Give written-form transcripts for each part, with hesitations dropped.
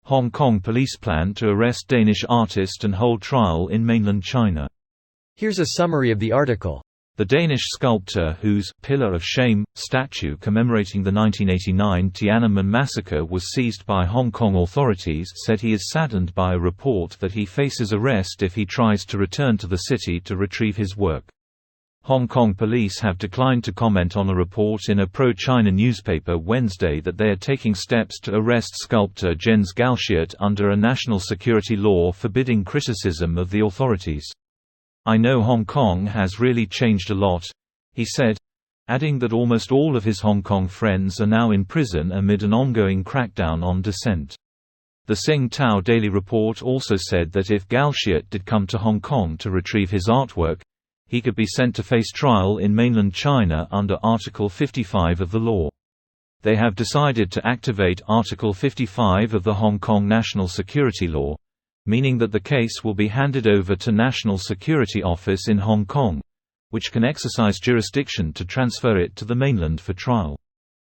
Hong Kong police plan to arrest Danish artist and hold trial in mainland China. Here's a summary of the article. The Danish sculptor whose Pillar of Shame statue commemorating the 1989 Tiananmen massacre was seized by Hong Kong authorities said he is saddened by a report that he faces arrest if he tries to return to the city to retrieve his work. Hong Kong police have declined to comment on a report in a pro-China newspaper Wednesday that they are taking steps to arrest sculptor Jens Galschiot under a national security law forbidding criticism of the authorities. "I know Hong Kong has really changed a lot," he said, adding that almost all of his Hong Kong friends are now in prison amid an ongoing crackdown on dissent. The Sing Tao Daily Report also said that if Galschiot did come to Hong Kong to retrieve his artwork, he could be sent to face trial in mainland China under Article 55 of the law. They have decided to activate Article 55 of the Hong Kong National Security Law, meaning that the case will be handed over to National Security Office in Hong Kong, which can exercise jurisdiction to transfer it to the mainland for trial.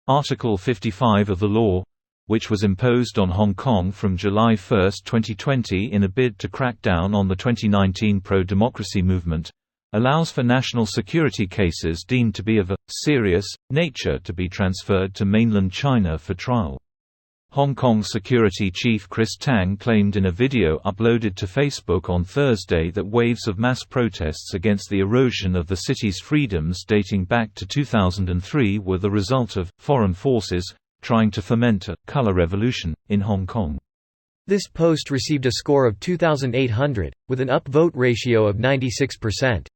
Article 55 of the law, which was imposed on Hong Kong from July 1, 2020 in a bid to crack down on the 2019 pro-democracy movement, allows for national security cases deemed to be of a serious nature to be transferred to mainland China for trial. Hong Kong Security Chief Chris Tang claimed in a video uploaded to Facebook on Thursday that waves of mass protests against the erosion of the city's freedoms dating back to 2003 were the result of foreign forces trying to foment a color revolution in Hong Kong. This post received a score of 2,800, with an upvote ratio of 96%.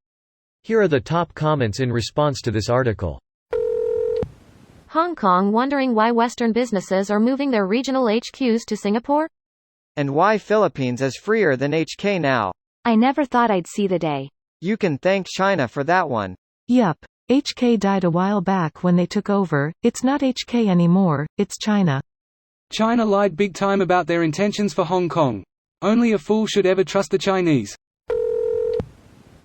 Here are the top comments in response to this article. Hong Kong wondering why Western businesses are moving their regional HQs to Singapore? And why Philippines is freer than HK now. I never thought I'd see the day. You can thank China for that one. Yup. HK died a while back when they took over. It's not HK anymore, it's China. China lied big time about their intentions for Hong Kong. Only a fool should ever trust the Chinese.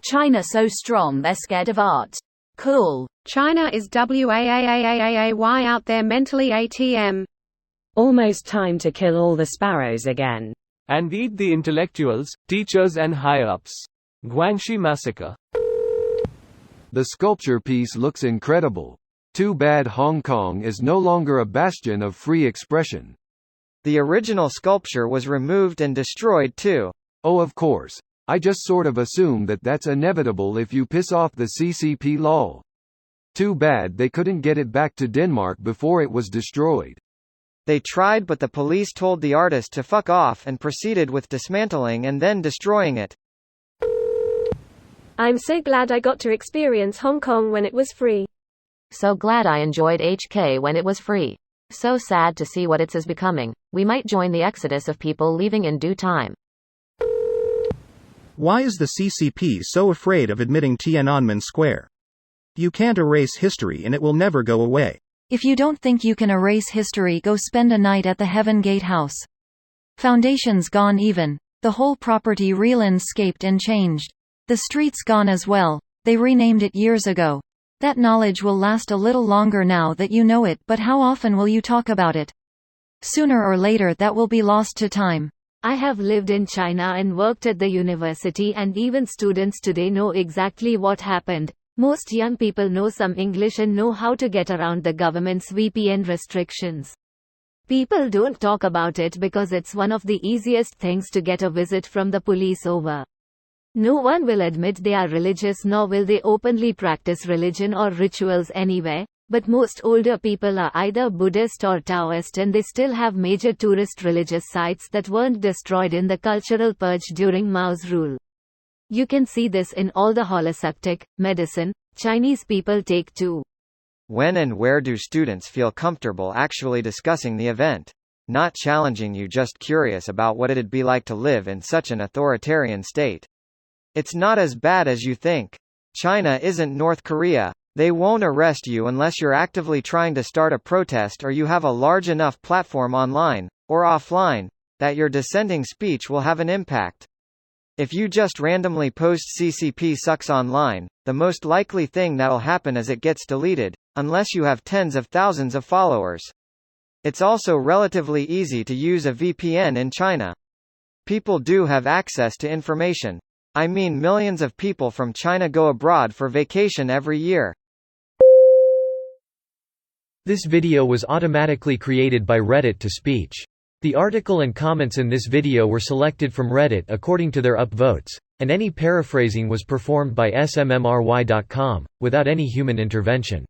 China so strong they're scared of art. Cool. China is WAAAAAY out there mentally ATM. Almost time to kill all the sparrows again. And eat the intellectuals, teachers and higher-ups. Guangxi Massacre. The sculpture piece looks incredible. Too bad Hong Kong is no longer a bastion of free expression. The original sculpture was removed and destroyed too. Oh, of course. I just sort of assume that that's inevitable if you piss off the CCP lol. Too bad they couldn't get it back to Denmark before it was destroyed. They tried, but the police told the artist to fuck off and proceeded with dismantling and then destroying it. I'm so glad I got to experience Hong Kong when it was free. So glad I enjoyed HK when it was free. So sad to see what it's is becoming. We might join the exodus of people leaving in due time. Why is the CCP so afraid of admitting Tiananmen Square? You can't erase history and it will never go away. If you don't think you can erase history, go spend a night at the Heaven Gate House. Foundations gone even. The whole property re-landscaped and changed. The streets gone as well. They renamed it years ago. That knowledge will last a little longer now that you know it, but how often will you talk about it? Sooner or later that will be lost to time. I have lived in China and worked at the university, and even students today know exactly what happened. Most young people know some English and know how to get around the government's VPN restrictions. People don't talk about it because it's one of the easiest things to get a visit from the police over. No one will admit they are religious, nor will they openly practice religion or rituals anywhere. But most older people are either Buddhist or Taoist, and they still have major tourist religious sites that weren't destroyed in the cultural purge during Mao's rule. You can see this in all the holistic medicine Chinese people take too. When and where do students feel comfortable actually discussing the event? Not challenging you, just curious about what it'd be like to live in such an authoritarian state. It's not as bad as you think. China isn't North Korea. They won't arrest you unless you're actively trying to start a protest or you have a large enough platform online, or offline, that your dissenting speech will have an impact. If you just randomly post CCP sucks online, the most likely thing that'll happen is it gets deleted, unless you have tens of thousands of followers. It's also relatively easy to use a VPN in China. People do have access to information. I mean, millions of people from China go abroad for vacation every year. This video was automatically created by Reddit to speech. The article and comments in this video were selected from Reddit according to their upvotes, and any paraphrasing was performed by smmry.com, without any human intervention.